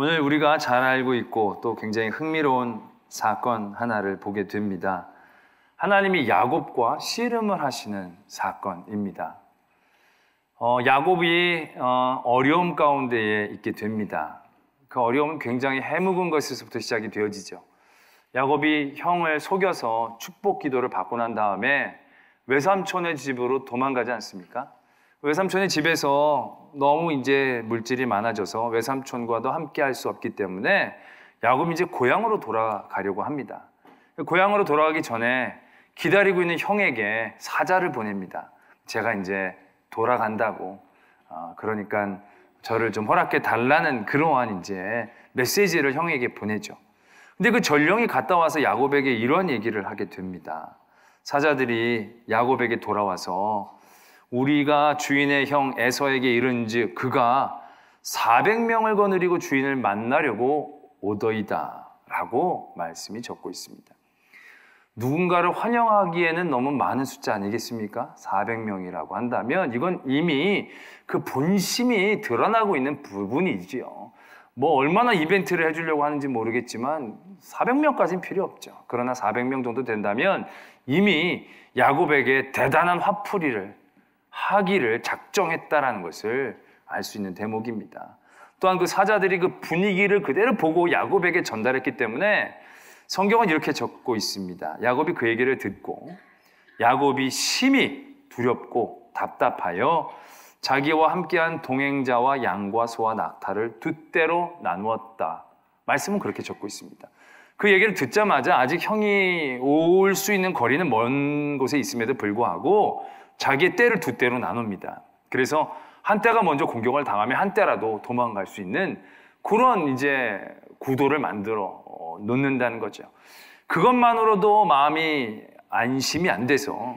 오늘 우리가 잘 알고 있고 또 굉장히 흥미로운 사건 하나를 보게 됩니다. 하나님이 야곱과 씨름을 하시는 사건입니다. 야곱이 어려움 가운데에 있게 됩니다. 그 어려움은 굉장히 해묵은 것에서부터 시작이 되어지죠. 야곱이 형을 속여서 축복 기도를 받고 난 다음에 외삼촌의 집으로 도망가지 않습니까? 외삼촌의 집에서 너무 이제 물질이 많아져서 외삼촌과도 함께 할 수 없기 때문에 야곱이 이제 고향으로 돌아가려고 합니다. 고향으로 돌아가기 전에 기다리고 있는 형에게 사자를 보냅니다. 제가 이제 돌아간다고, 그러니까 저를 좀 허락해 달라는 그러한 이제 메시지를 형에게 보내죠. 근데 그 전령이 갔다 와서 야곱에게 이런 얘기를 하게 됩니다. 사자들이 야곱에게 돌아와서 우리가 주인의 형 에서에게 이른즉 그가 400명을 거느리고 주인을 만나려고 오더이다 라고 말씀이 적고 있습니다. 누군가를 환영하기에는 너무 많은 숫자 아니겠습니까? 400명이라고 한다면 이건 이미 그 본심이 드러나고 있는 부분이지요. 뭐 얼마나 이벤트를 해주려고 하는지 모르겠지만 400명까지는 필요 없죠. 그러나 400명 정도 된다면 이미 야곱에게 대단한 화풀이를 하기를 작정했다라는 것을 알 수 있는 대목입니다. 또한 그 사자들이 그 분위기를 그대로 보고 야곱에게 전달했기 때문에 성경은 이렇게 적고 있습니다. 야곱이 그 얘기를 듣고 야곱이 심히 두렵고 답답하여 자기와 함께한 동행자와 양과 소와 낙타를 두 떼로 나누었다. 말씀은 그렇게 적고 있습니다. 그 얘기를 듣자마자 아직 형이 올 수 있는 거리는 먼 곳에 있음에도 불구하고 자기의 떼를 두 떼로 나눕니다. 그래서 한 떼가 먼저 공격을 당하면 한 떼라도 도망갈 수 있는 그런 이제 구도를 만들어 놓는다는 거죠. 그것만으로도 마음이 안심이 안 돼서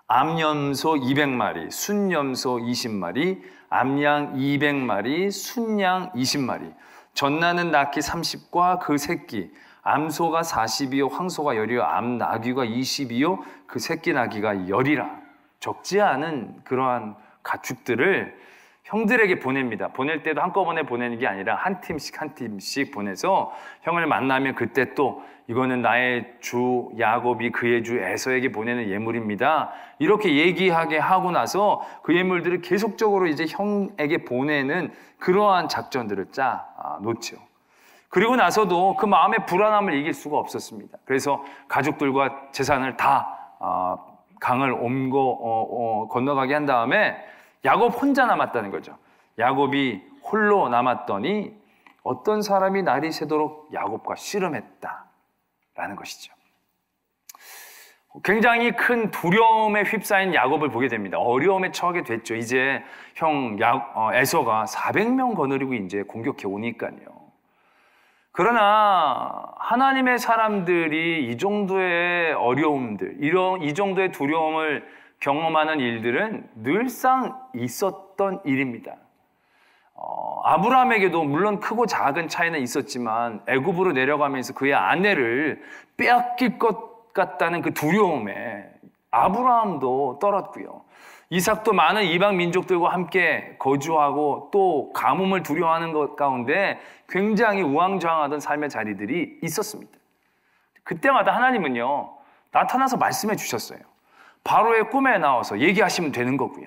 암염소 200마리, 순염소 20마리, 암양 200마리, 순양 20마리, 젖나는 낙기 30과 그 새끼, 암소가 40이요, 황소가 10이요, 암나귀가 20이요, 그 새끼 나귀가 10이라. 적지 않은 그러한 가축들을 형들에게 보냅니다. 보낼 때도 한꺼번에 보내는 게 아니라 한 팀씩 한 팀씩 보내서 형을 만나면 그때 또 이거는 나의 주 야곱이 그의 주 에서에게 보내는 예물입니다. 이렇게 얘기하게 하고 나서 그 예물들을 계속적으로 이제 형에게 보내는 그러한 작전들을 짜 놓죠. 그리고 나서도 그 마음의 불안함을 이길 수가 없었습니다. 그래서 가족들과 재산을 다 강을 건너가게 한 다음에 야곱 혼자 남았다는 거죠. 야곱이 홀로 남았더니 어떤 사람이 날이 새도록 야곱과 씨름했다라는 것이죠. 굉장히 큰 두려움에 휩싸인 야곱을 보게 됩니다. 어려움에 처하게 됐죠. 이제 형 에서가 400명 거느리고 이제 공격해 오니까요. 그러나 하나님의 사람들이 이 정도의 어려움들, 이 정도의 두려움을 경험하는 일들은 늘상 있었던 일입니다. 아브라함에게도 물론 크고 작은 차이는 있었지만 애굽으로 내려가면서 그의 아내를 빼앗길 것 같다는 그 두려움에 아브라함도 떨었고요. 이삭도 많은 이방 민족들과 함께 거주하고 또 가뭄을 두려워하는 것 가운데 굉장히 우왕좌왕하던 삶의 자리들이 있었습니다. 그때마다 하나님은요, 나타나서 말씀해 주셨어요. 바로의 꿈에 나와서 얘기하시면 되는 거고요.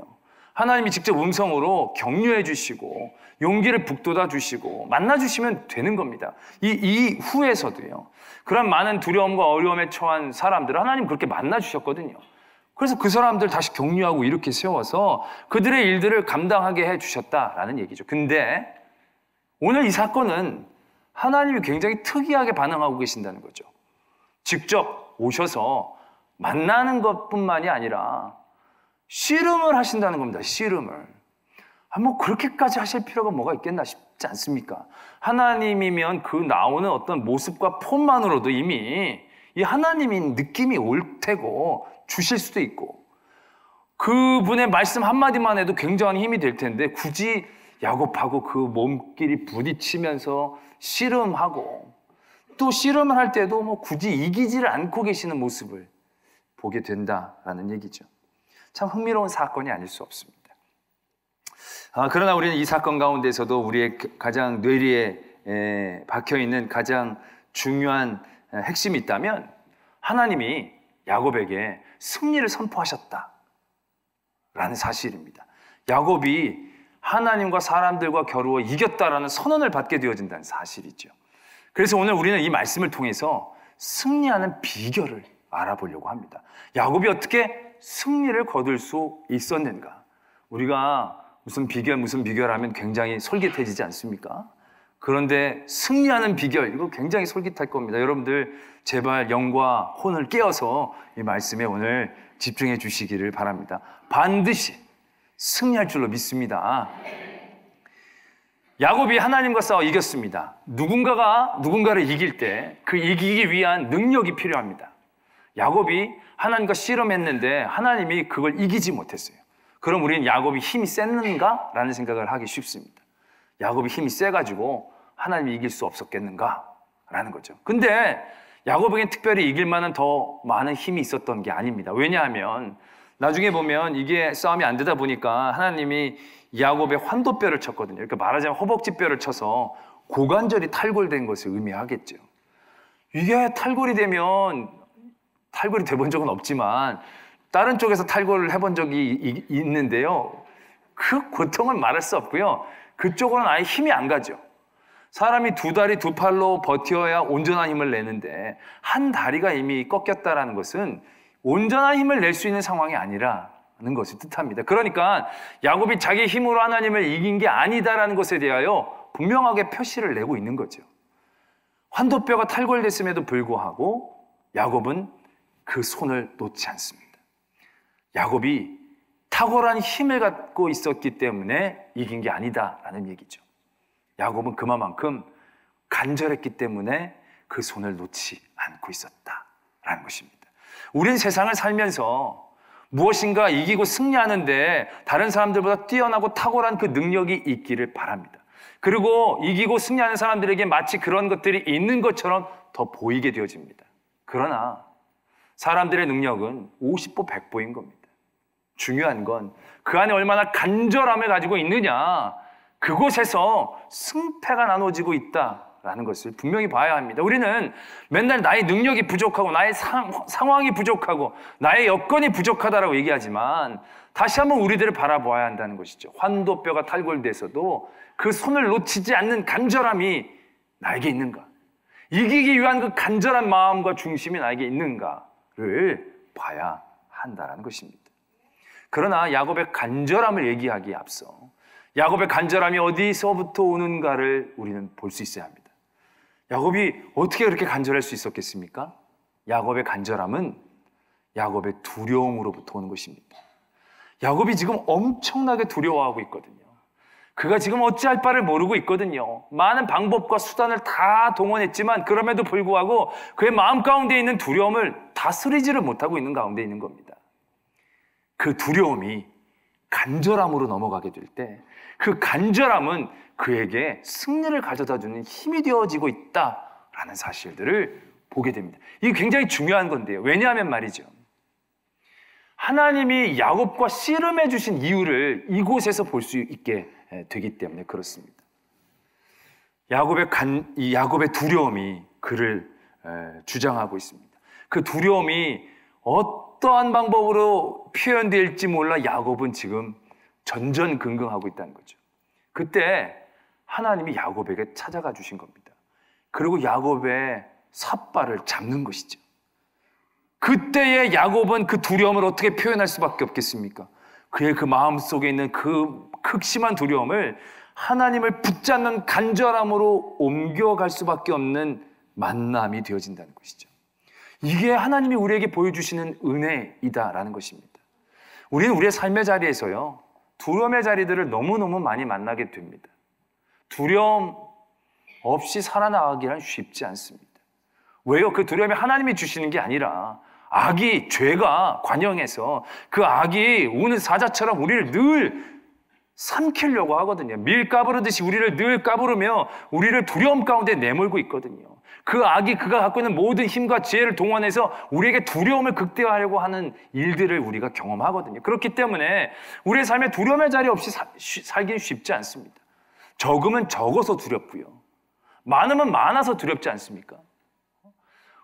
하나님이 직접 음성으로 격려해 주시고 용기를 북돋아 주시고 만나 주시면 되는 겁니다. 이 후에서도요. 그런 많은 두려움과 어려움에 처한 사람들을 하나님 그렇게 만나 주셨거든요. 그래서 그 사람들 다시 격려하고 이렇게 세워서 그들의 일들을 감당하게 해 주셨다라는 얘기죠. 근데 오늘 이 사건은 하나님이 굉장히 특이하게 반응하고 계신다는 거죠. 직접 오셔서 만나는 것뿐만이 아니라 씨름을 하신다는 겁니다. 씨름을. 뭐 그렇게까지 하실 필요가 뭐가 있겠나 싶지 않습니까? 하나님이면 그 나오는 어떤 모습과 폼만으로도 이미 이 하나님인 느낌이 올 테고 주실 수도 있고 그분의 말씀 한마디만 해도 굉장한 힘이 될 텐데 굳이 야곱하고 그 몸끼리 부딪히면서 씨름하고 또 씨름을 할 때도 뭐 굳이 이기지를 않고 계시는 모습을 보게 된다라는 얘기죠. 참 흥미로운 사건이 아닐 수 없습니다. 그러나 우리는 이 사건 가운데서도 우리의 가장 뇌리에 박혀있는 가장 중요한 핵심이 있다면 하나님이 야곱에게 승리를 선포하셨다라는 사실입니다. 야곱이 하나님과 사람들과 겨루어 이겼다라는 선언을 받게 되어진다는 사실이죠. 그래서 오늘 우리는 이 말씀을 통해서 승리하는 비결을 알아보려고 합니다. 야곱이 어떻게 승리를 거둘 수 있었는가? 우리가 무슨 비결 하면 굉장히 솔깃해지지 않습니까? 그런데 승리하는 비결, 이거 굉장히 솔깃할 겁니다. 여러분들 제발 영과 혼을 깨어서 이 말씀에 오늘 집중해 주시기를 바랍니다. 반드시 승리할 줄로 믿습니다. 야곱이 하나님과 싸워 이겼습니다. 누군가가 누군가를 이길 때 그 이기기 위한 능력이 필요합니다. 야곱이 하나님과 씨름했는데 하나님이 그걸 이기지 못했어요. 그럼 우리는 야곱이 힘이 셌는가? 라는 생각을 하기 쉽습니다. 야곱이 힘이 세가지고 하나님이 이길 수 없었겠는가? 라는 거죠. 근데 야곱에겐 특별히 이길 만한 더 많은 힘이 있었던 게 아닙니다. 왜냐하면 나중에 보면 이게 싸움이 안 되다 보니까 하나님이 야곱의 환도뼈를 쳤거든요. 그러니까 말하자면 허벅지뼈를 쳐서 고관절이 탈골된 것을 의미하겠죠. 이게 탈골이 되면, 탈골이 돼본 적은 없지만 다른 쪽에서 탈골을 해본 적이 있는데요. 그 고통은 말할 수 없고요. 그쪽으로는 아예 힘이 안 가죠. 사람이 두 다리 두 팔로 버텨야 온전한 힘을 내는데 한 다리가 이미 꺾였다는 것은 온전한 힘을 낼 수 있는 상황이 아니라는 것을 뜻합니다. 그러니까 야곱이 자기 힘으로 하나님을 이긴 게 아니다라는 것에 대하여 분명하게 표시를 내고 있는 거죠. 환도뼈가 탈골됐음에도 불구하고 야곱은 그 손을 놓지 않습니다. 야곱이 탁월한 힘을 갖고 있었기 때문에 이긴 게 아니다라는 얘기죠. 야곱은 그만큼 간절했기 때문에 그 손을 놓지 않고 있었다라는 것입니다. 우린 세상을 살면서 무엇인가 이기고 승리하는데 다른 사람들보다 뛰어나고 탁월한 그 능력이 있기를 바랍니다. 그리고 이기고 승리하는 사람들에게 마치 그런 것들이 있는 것처럼 더 보이게 되어집니다. 그러나 사람들의 능력은 50보 100보인 겁니다. 중요한 건 그 안에 얼마나 간절함을 가지고 있느냐, 그곳에서 승패가 나눠지고 있다라는 것을 분명히 봐야 합니다. 우리는 맨날 나의 능력이 부족하고 나의 상황이 부족하고 나의 여건이 부족하다라고 얘기하지만 다시 한번 우리들을 바라보아야 한다는 것이죠. 환도뼈가 탈골돼서도 그 손을 놓치지 않는 간절함이 나에게 있는가? 이기기 위한 그 간절한 마음과 중심이 나에게 있는가를 봐야 한다는 것입니다. 그러나 야곱의 간절함을 얘기하기에 앞서 야곱의 간절함이 어디서부터 오는가를 우리는 볼 수 있어야 합니다. 야곱이 어떻게 그렇게 간절할 수 있었겠습니까? 야곱의 간절함은 야곱의 두려움으로부터 오는 것입니다. 야곱이 지금 엄청나게 두려워하고 있거든요. 그가 지금 어찌할 바를 모르고 있거든요. 많은 방법과 수단을 다 동원했지만 그럼에도 불구하고 그의 마음 가운데 있는 두려움을 다스리지를 못하고 있는 가운데 있는 겁니다. 그 두려움이 간절함으로 넘어가게 될 때 그 간절함은 그에게 승리를 가져다주는 힘이 되어지고 있다라는 사실들을 보게 됩니다. 이게 굉장히 중요한 건데요. 왜냐하면 말이죠, 하나님이 야곱과 씨름해 주신 이유를 이곳에서 볼 수 있게 되기 때문에 그렇습니다. 야곱의 두려움이 그를 주장하고 있습니다. 그 두려움이 어떠한 방법으로 표현될지 몰라 야곱은 지금 전전긍긍하고 있다는 거죠. 그때 하나님이 야곱에게 찾아가 주신 겁니다. 그리고 야곱의 삿발을 잡는 것이죠. 그때의 야곱은 그 두려움을 어떻게 표현할 수밖에 없겠습니까? 그의 그 마음속에 있는 그 극심한 두려움을 하나님을 붙잡는 간절함으로 옮겨갈 수밖에 없는 만남이 되어진다는 것이죠. 이게 하나님이 우리에게 보여주시는 은혜이다라는 것입니다. 우리는 우리의 삶의 자리에서요, 두려움의 자리들을 너무너무 많이 만나게 됩니다. 두려움 없이 살아나가기란 쉽지 않습니다. 왜요? 그 두려움이 하나님이 주시는 게 아니라 악이, 죄가 관영해서 그 악이 우는 사자처럼 우리를 늘 삼키려고 하거든요. 밀 까부르듯이 우리를 늘 까부르며 우리를 두려움 가운데 내몰고 있거든요. 그 악이 그가 갖고 있는 모든 힘과 지혜를 동원해서 우리에게 두려움을 극대화하려고 하는 일들을 우리가 경험하거든요. 그렇기 때문에 우리의 삶에 두려움의 자리 없이 살기는 쉽지 않습니다. 적으면 적어서 두렵고요. 많으면 많아서 두렵지 않습니까?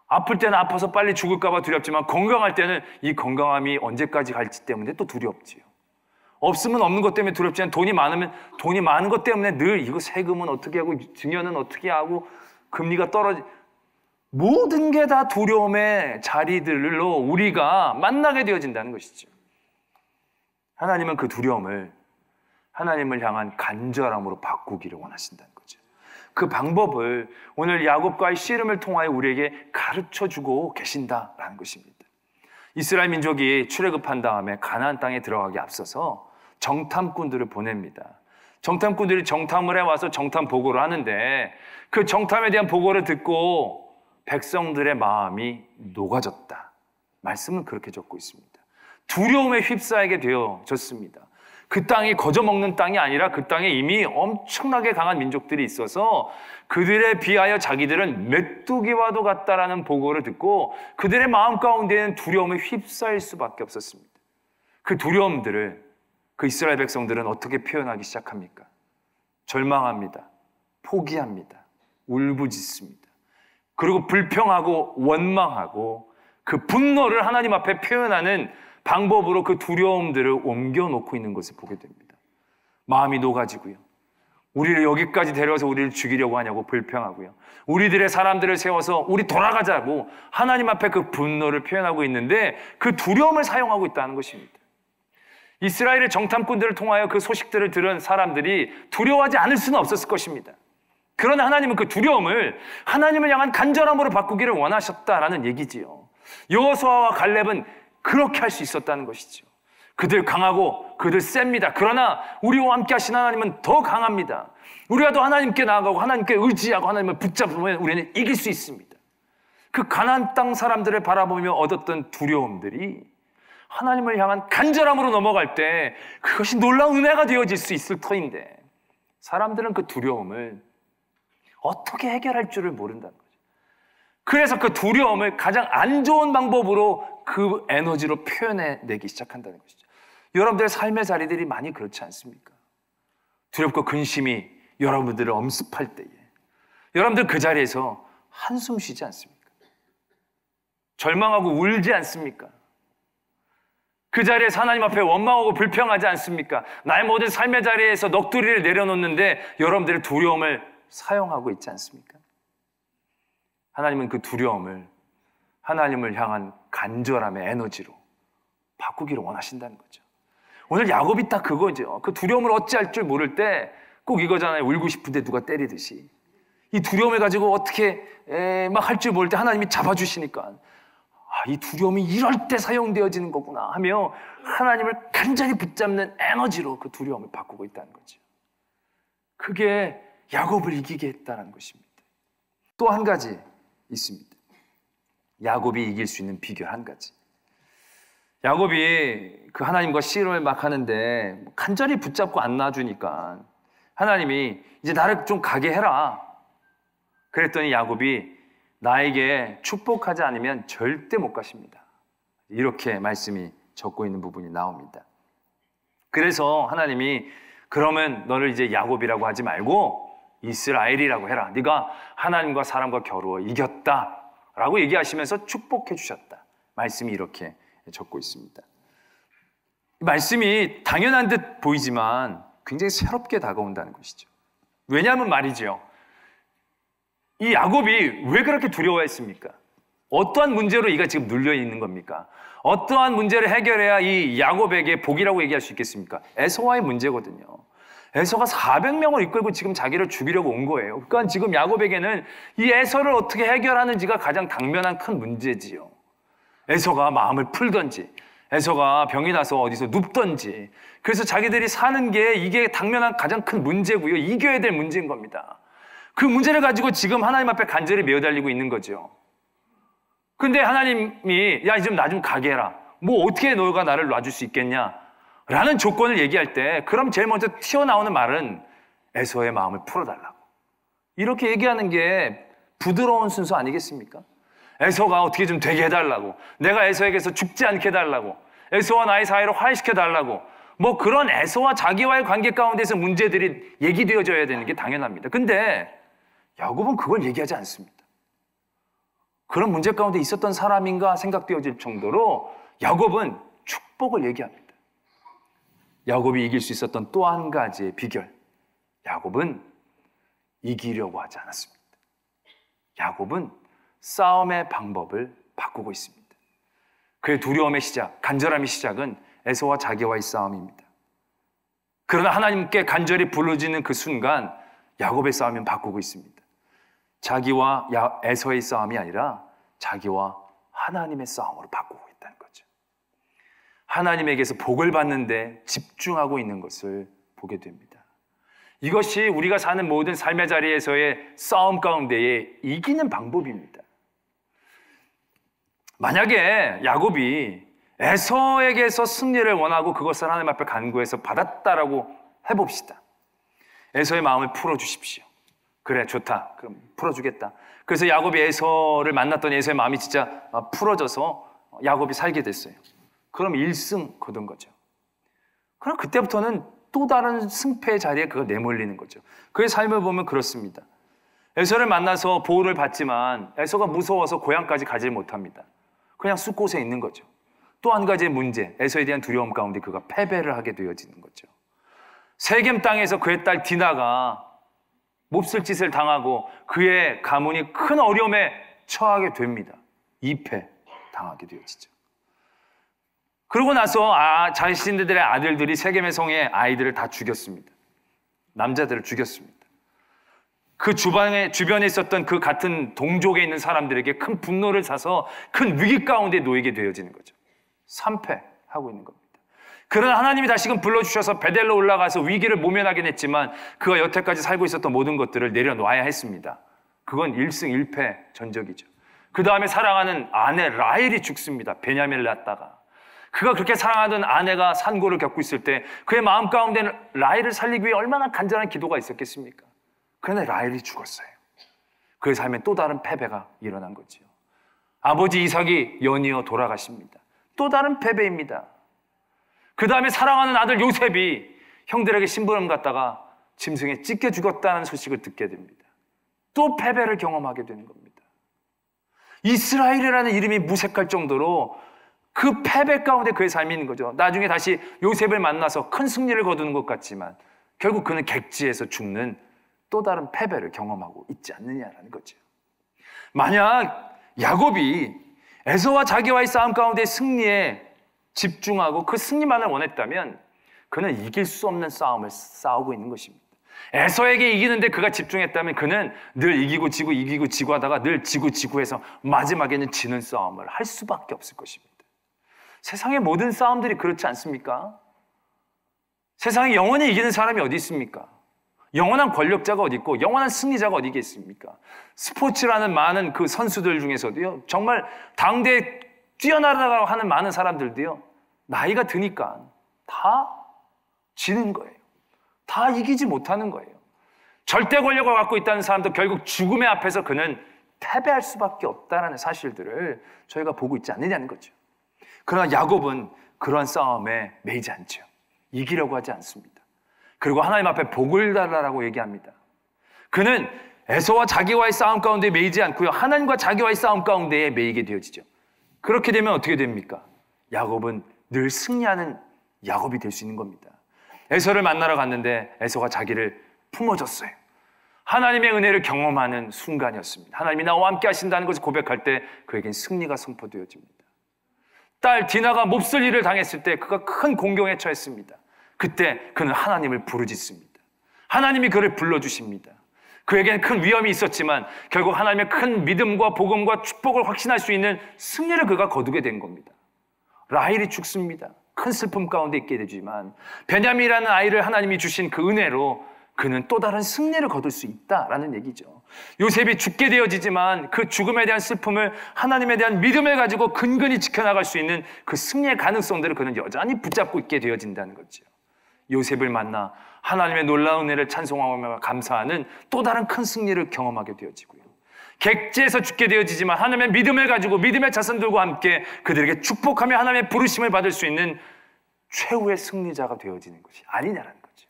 아플 때는 아파서 빨리 죽을까 봐 두렵지만 건강할 때는 이 건강함이 언제까지 갈지 때문에 또 두렵지요. 없으면 없는 것 때문에 두렵지만 돈이 많으면 돈이 많은 것 때문에 늘 이거 세금은 어떻게 하고 증여는 어떻게 하고 금리가 떨어지 모든 게 다 두려움의 자리들로 우리가 만나게 되어진다는 것이죠. 하나님은 그 두려움을 하나님을 향한 간절함으로 바꾸기를 원하신다는 거죠. 그 방법을 오늘 야곱과의 씨름을 통하여 우리에게 가르쳐주고 계신다라는 것입니다. 이스라엘 민족이 출애굽한 다음에 가나안 땅에 들어가기 앞서서 정탐꾼들을 보냅니다. 정탐꾼들이 정탐을 해와서 정탐 보고를 하는데 그 정탐에 대한 보고를 듣고 백성들의 마음이 녹아졌다. 말씀은 그렇게 적고 있습니다. 두려움에 휩싸이게 되어졌습니다. 그 땅이 거저먹는 땅이 아니라 그 땅에 이미 엄청나게 강한 민족들이 있어서 그들에 비하여 자기들은 메뚜기와도 같다라는 보고를 듣고 그들의 마음 가운데는 두려움에 휩싸일 수밖에 없었습니다. 그 두려움들을 그 이스라엘 백성들은 어떻게 표현하기 시작합니까? 절망합니다. 포기합니다. 울부짖습니다. 그리고 불평하고 원망하고 그 분노를 하나님 앞에 표현하는 방법으로 그 두려움들을 옮겨놓고 있는 것을 보게 됩니다. 마음이 녹아지고요. 우리를 여기까지 데려와서 우리를 죽이려고 하냐고 불평하고요. 우리들의 사람들을 세워서 우리 돌아가자고 하나님 앞에 그 분노를 표현하고 있는데 그 두려움을 사용하고 있다는 것입니다. 이스라엘의 정탐꾼들을 통하여 그 소식들을 들은 사람들이 두려워하지 않을 수는 없었을 것입니다. 그러나 하나님은 그 두려움을 하나님을 향한 간절함으로 바꾸기를 원하셨다라는 얘기지요. 여호수아와 갈렙은 그렇게 할 수 있었다는 것이죠. 그들 강하고 그들 셉니다. 그러나 우리와 함께 하신 하나님은 더 강합니다. 우리가 더 하나님께 나아가고 하나님께 의지하고 하나님을 붙잡으면 우리는 이길 수 있습니다. 그 가나안 땅 사람들을 바라보며 얻었던 두려움들이 하나님을 향한 간절함으로 넘어갈 때 그것이 놀라운 은혜가 되어질 수 있을 터인데 사람들은 그 두려움을 어떻게 해결할 줄을 모른다는 거죠. 그래서 그 두려움을 가장 안 좋은 방법으로 그 에너지로 표현해내기 시작한다는 것이죠. 여러분들의 삶의 자리들이 많이 그렇지 않습니까? 두렵고 근심이 여러분들을 엄습할 때에 여러분들 그 자리에서 한숨 쉬지 않습니까? 절망하고 울지 않습니까? 그 자리에서 하나님 앞에 원망하고 불평하지 않습니까? 나의 모든 삶의 자리에서 넋두리를 내려놓는데 여러분들의 두려움을 사용하고 있지 않습니까? 하나님은 그 두려움을 하나님을 향한 간절함의 에너지로 바꾸기를 원하신다는 거죠. 오늘 야곱이 딱 그거죠. 그 두려움을 어찌할 줄 모를 때 꼭 이거잖아요. 울고 싶은데 누가 때리듯이. 이 두려움을 가지고 어떻게 막 할 줄 모를 때 하나님이 잡아주시니까 이 두려움이 이럴 때 사용되어지는 거구나 하며 하나님을 간절히 붙잡는 에너지로 그 두려움을 바꾸고 있다는 거죠. 그게 야곱을 이기게 했다는 것입니다. 또 한 가지 있습니다. 야곱이 이길 수 있는 비결 한 가지. 야곱이 그 하나님과 씨름을 막 하는데 간절히 붙잡고 안 놔주니까 하나님이 이제 나를 좀 가게 해라. 그랬더니 야곱이 나에게 축복하지 않으면 절대 못 가십니다. 이렇게 말씀이 적고 있는 부분이 나옵니다. 그래서 하나님이 그러면 너를 이제 야곱이라고 하지 말고 이스라엘이라고 해라. 네가 하나님과 사람과 겨루어 이겼다 라고 얘기하시면서 축복해 주셨다. 말씀이 이렇게 적고 있습니다. 말씀이 당연한 듯 보이지만 굉장히 새롭게 다가온다는 것이죠. 왜냐하면 말이죠, 이 야곱이 왜 그렇게 두려워했습니까? 어떠한 문제로 이가 지금 눌려 있는 겁니까? 어떠한 문제를 해결해야 이 야곱에게 복이라고 얘기할 수 있겠습니까? 에서와의 문제거든요. 에서가 400명을 이끌고 지금 자기를 죽이려고 온 거예요. 그러니까 지금 야곱에게는 이 에서를 어떻게 해결하는지가 가장 당면한 큰 문제지요. 에서가 마음을 풀던지, 에서가 병이 나서 어디서 눕던지, 그래서 자기들이 사는 게 이게 당면한 가장 큰 문제고요. 이겨야 될 문제인 겁니다. 그 문제를 가지고 지금 하나님 앞에 간절히 매어달리고 있는 거죠. 근데 하나님이 야, 좀 나 좀 가게 해라. 뭐 어떻게 너가 나를 놔줄 수 있겠냐? 라는 조건을 얘기할 때 그럼 제일 먼저 튀어나오는 말은 에서의 마음을 풀어달라고. 이렇게 얘기하는 게 부드러운 순서 아니겠습니까? 에서가 어떻게 좀 되게 해달라고, 내가 에서에게서 죽지 않게 해달라고, 에서와 나의 사이를 화해시켜달라고, 뭐 그런 에서와 자기와의 관계 가운데서 문제들이 얘기되어져야 되는 게 당연합니다. 근데 야곱은 그걸 얘기하지 않습니다. 그런 문제 가운데 있었던 사람인가 생각되어질 정도로 야곱은 축복을 얘기합니다. 야곱이 이길 수 있었던 또 한 가지의 비결, 야곱은 이기려고 하지 않았습니다. 야곱은 싸움의 방법을 바꾸고 있습니다. 그의 두려움의 시작, 간절함의 시작은 에서와 자기와의 싸움입니다. 그러나 하나님께 간절히 부르짖는 그 순간 야곱의 싸움은 바꾸고 있습니다. 자기와 에서의 싸움이 아니라 자기와 하나님의 싸움으로 바꾸고 있다는 거죠. 하나님에게서 복을 받는데 집중하고 있는 것을 보게 됩니다. 이것이 우리가 사는 모든 삶의 자리에서의 싸움 가운데에 이기는 방법입니다. 만약에 야곱이 에서에게서 승리를 원하고 그것을 하나님 앞에 간구해서 받았다라고 해봅시다. 에서의 마음을 풀어주십시오. 그래, 좋다. 그럼 풀어주겠다. 그래서 야곱이 에서를 만났더니 에서의 마음이 진짜 풀어져서 야곱이 살게 됐어요. 그럼 1승 거둔 거죠. 그럼 그때부터는 또 다른 승패의 자리에 그걸 내몰리는 거죠. 그의 삶을 보면 그렇습니다. 에서를 만나서 보호를 받지만 에서가 무서워서 고향까지 가지 못합니다. 그냥 숲곳에 있는 거죠. 또 한 가지의 문제, 에서에 대한 두려움 가운데 그가 패배를 하게 되어지는 거죠. 세겜 땅에서 그의 딸 디나가 몹쓸 짓을 당하고 그의 가문이 큰 어려움에 처하게 됩니다. 2패 당하게 되어지죠. 그러고 나서 자신들의 아들들이 세겜의 성의 아이들을 다 죽였습니다. 남자들을 죽였습니다. 그 주변에 있었던 그 같은 동족에 있는 사람들에게 큰 분노를 사서 큰 위기 가운데 놓이게 되어지는 거죠. 3패하고 있는 겁니다. 그러나 하나님이 다시금 불러주셔서 베델로 올라가서 위기를 모면하긴 했지만 그가 여태까지 살고 있었던 모든 것들을 내려놔야 했습니다. 그건 1승 1패 전적이죠. 그 다음에 사랑하는 아내 라헬이 죽습니다. 베냐민을 낳다가. 그가 그렇게 사랑하던 아내가 산고를 겪고 있을 때 그의 마음 가운데는 라헬을 살리기 위해 얼마나 간절한 기도가 있었겠습니까? 그런데 라헬이 죽었어요. 그의 삶에 또 다른 패배가 일어난 거죠. 아버지 이삭이 연이어 돌아가십니다. 또 다른 패배입니다. 그 다음에 사랑하는 아들 요셉이 형들에게 심부름 갔다가 짐승에 찢겨 죽었다는 소식을 듣게 됩니다. 또 패배를 경험하게 되는 겁니다. 이스라엘이라는 이름이 무색할 정도로 그 패배 가운데 그의 삶이 있는 거죠. 나중에 다시 요셉을 만나서 큰 승리를 거두는 것 같지만 결국 그는 객지에서 죽는 또 다른 패배를 경험하고 있지 않느냐라는 거죠. 만약 야곱이 에서와 자기와의 싸움 가운데 승리에 집중하고 그 승리만을 원했다면 그는 이길 수 없는 싸움을 싸우고 있는 것입니다. 에서에게 이기는데 그가 집중했다면 그는 늘 이기고 지고 하다가 늘 지고 해서 마지막에는 지는 싸움을 할 수밖에 없을 것입니다. 세상의 모든 싸움들이 그렇지 않습니까? 세상에 영원히 이기는 사람이 어디 있습니까? 영원한 권력자가 어디 있고 영원한 승리자가 어디 있겠습니까? 스포츠라는 많은 그 선수들 중에서도요, 정말 당대에 뛰어나라고 하는 많은 사람들도요, 나이가 드니까 다 지는 거예요. 다 이기지 못하는 거예요. 절대 권력을 갖고 있다는 사람도 결국 죽음의 앞에서 그는 패배할 수밖에 없다는 사실들을 저희가 보고 있지 않느냐는 거죠. 그러나 야곱은 그러한 싸움에 매이지 않죠. 이기려고 하지 않습니다. 그리고 하나님 앞에 복을 달라고 얘기합니다. 그는 에서와 자기와의 싸움 가운데 매이지 않고요, 하나님과 자기와의 싸움 가운데에 매이게 되어지죠. 그렇게 되면 어떻게 됩니까? 야곱은 늘 승리하는 야곱이 될 수 있는 겁니다. 에서를 만나러 갔는데 에서가 자기를 품어줬어요. 하나님의 은혜를 경험하는 순간이었습니다. 하나님이 나와 함께 하신다는 것을 고백할 때 그에겐 승리가 선포되어집니다. 딸 디나가 몹쓸 일을 당했을 때 그가 큰 공경에 처했습니다. 그때 그는 하나님을 부르짖습니다. 하나님이 그를 불러주십니다. 그에게는 큰 위험이 있었지만 결국 하나님의 큰 믿음과 복음과 축복을 확신할 수 있는 승리를 그가 거두게 된 겁니다. 라헬이 죽습니다. 큰 슬픔 가운데 있게 되지만 베냐민이라는 아이를 하나님이 주신 그 은혜로 그는 또 다른 승리를 거둘 수 있다라는 얘기죠. 요셉이 죽게 되어지지만 그 죽음에 대한 슬픔을 하나님에 대한 믿음을 가지고 근근히 지켜나갈 수 있는 그 승리의 가능성들을 그는 여전히 붙잡고 있게 되어진다는 거죠. 요셉을 만나 하나님의 놀라운 은혜를 찬송하며 감사하는 또 다른 큰 승리를 경험하게 되어지고요. 객지에서 죽게 되어지지만 하나님의 믿음을 가지고 믿음의 자손들과 함께 그들에게 축복하며 하나님의 부르심을 받을 수 있는 최후의 승리자가 되어지는 것이 아니냐라는 거죠.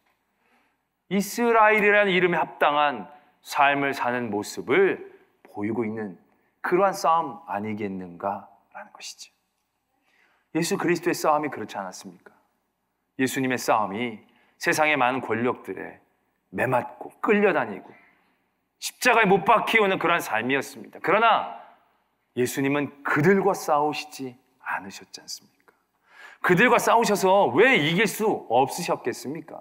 이스라엘이라는 이름에 합당한 삶을 사는 모습을 보이고 있는 그러한 싸움 아니겠는가라는 것이죠. 예수 그리스도의 싸움이 그렇지 않았습니까? 예수님의 싸움이 세상의 많은 권력들에 매맞고 끌려다니고 십자가에 못 박히우는 그러한 삶이었습니다. 그러나 예수님은 그들과 싸우시지 않으셨지 않습니까? 그들과 싸우셔서 왜 이길 수 없으셨겠습니까?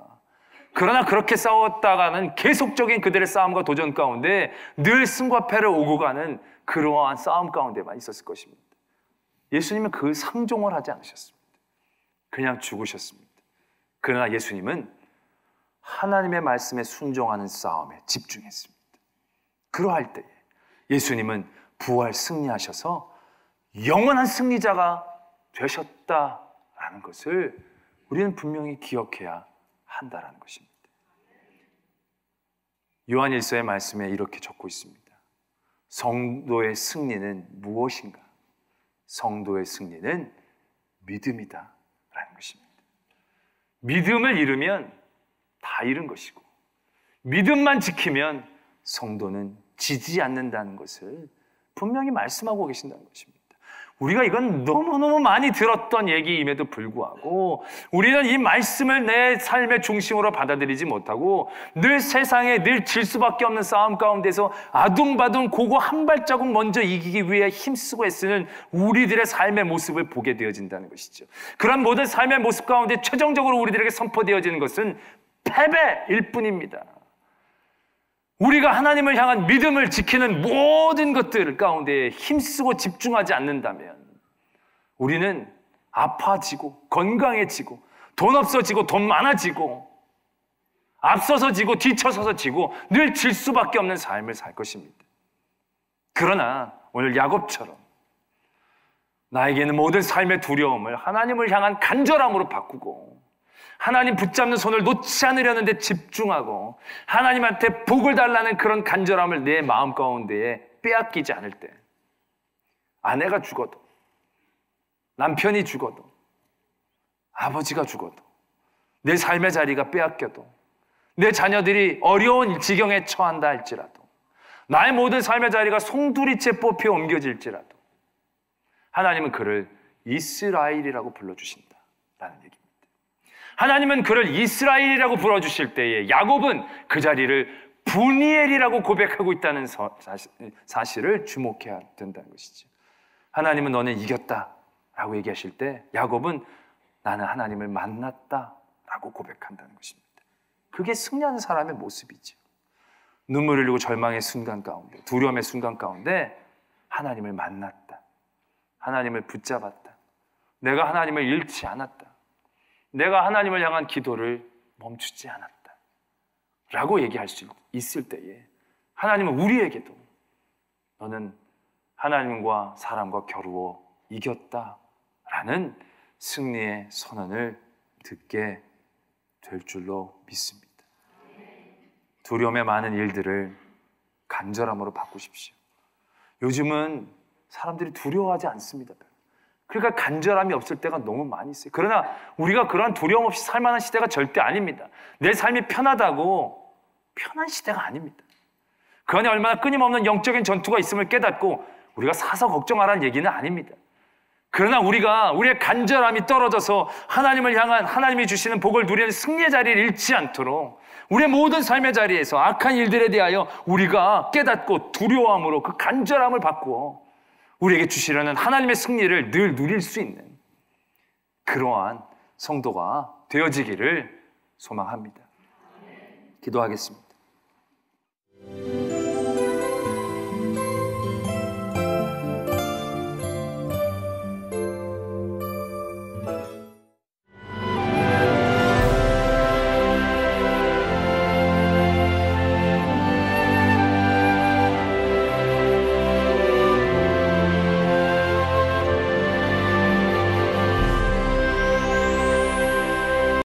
그러나 그렇게 싸웠다가는 계속적인 그들의 싸움과 도전 가운데 늘 승과 패를 오고 가는 그러한 싸움 가운데만 있었을 것입니다. 예수님은 그 상종을 하지 않으셨습니다. 그냥 죽으셨습니다. 그러나 예수님은 하나님의 말씀에 순종하는 싸움에 집중했습니다. 그러할 때에 예수님은 부활 승리하셔서 영원한 승리자가 되셨다라는 것을 우리는 분명히 기억해야 한다라는 것입니다. 요한일서의 말씀에 이렇게 적고 있습니다. 성도의 승리는 무엇인가? 성도의 승리는 믿음이다 라는 것입니다. 믿음을 잃으면 다 잃은 것이고 믿음만 지키면 성도는 지지 않는다는 것을 분명히 말씀하고 계신다는 것입니다. 우리가 이건 너무너무 많이 들었던 얘기임에도 불구하고 우리는 이 말씀을 내 삶의 중심으로 받아들이지 못하고 늘 세상에 늘 질 수밖에 없는 싸움 가운데서 아둥바둥 고거 한 발자국 먼저 이기기 위해 힘쓰고 애쓰는 우리들의 삶의 모습을 보게 되어진다는 것이죠. 그런 모든 삶의 모습 가운데 최종적으로 우리들에게 선포되어지는 것은 패배일 뿐입니다. 우리가 하나님을 향한 믿음을 지키는 모든 것들 가운데 힘쓰고 집중하지 않는다면 우리는 아파지고 건강해지고 돈 없어지고 돈 많아지고 앞서서 지고 뒤쳐서서 지고 늘 질 수밖에 없는 삶을 살 것입니다. 그러나 오늘 야곱처럼 나에게는 모든 삶의 두려움을 하나님을 향한 간절함으로 바꾸고 하나님 붙잡는 손을 놓지 않으려는 데 집중하고 하나님한테 복을 달라는 그런 간절함을 내 마음 가운데에 빼앗기지 않을 때 아내가 죽어도 남편이 죽어도 아버지가 죽어도 내 삶의 자리가 빼앗겨도 내 자녀들이 어려운 지경에 처한다 할지라도 나의 모든 삶의 자리가 송두리째 뽑혀 옮겨질지라도 하나님은 그를 이스라엘이라고 불러주신다라는 얘기입니다. 하나님은 그를 이스라엘이라고 불러주실 때에 야곱은 그 자리를 분이엘이라고 고백하고 있다는 사실을 주목해야 된다는 것이죠. 하나님은 너는 이겼다라고 얘기하실 때 야곱은 나는 하나님을 만났다라고 고백한다는 것입니다. 그게 승리하는 사람의 모습이죠. 눈물을 흘리고 절망의 순간 가운데 두려움의 순간 가운데 하나님을 만났다. 하나님을 붙잡았다. 내가 하나님을 잃지 않았다. 내가 하나님을 향한 기도를 멈추지 않았다 라고 얘기할 수 있을 때에 하나님은 우리에게도 너는 하나님과 사람과 겨루어 이겼다라는 승리의 선언을 듣게 될 줄로 믿습니다. 두려움의 많은 일들을 간절함으로 바꾸십시오. 요즘은 사람들이 두려워하지 않습니다. 그러니까 간절함이 없을 때가 너무 많이 있어요. 그러나 우리가 그러한 두려움 없이 살만한 시대가 절대 아닙니다. 내 삶이 편하다고 편한 시대가 아닙니다. 그 안에 얼마나 끊임없는 영적인 전투가 있음을 깨닫고 우리가 사서 걱정하라는 얘기는 아닙니다. 그러나 우리의 간절함이 떨어져서 하나님을 향한 하나님이 주시는 복을 누리는 승리의 자리를 잃지 않도록 우리의 모든 삶의 자리에서 악한 일들에 대하여 우리가 깨닫고 두려움으로 그 간절함을 바꾸어 우리에게 주시려는 하나님의 승리를 늘 누릴 수 있는 그러한 성도가 되어지기를 소망합니다. 기도하겠습니다.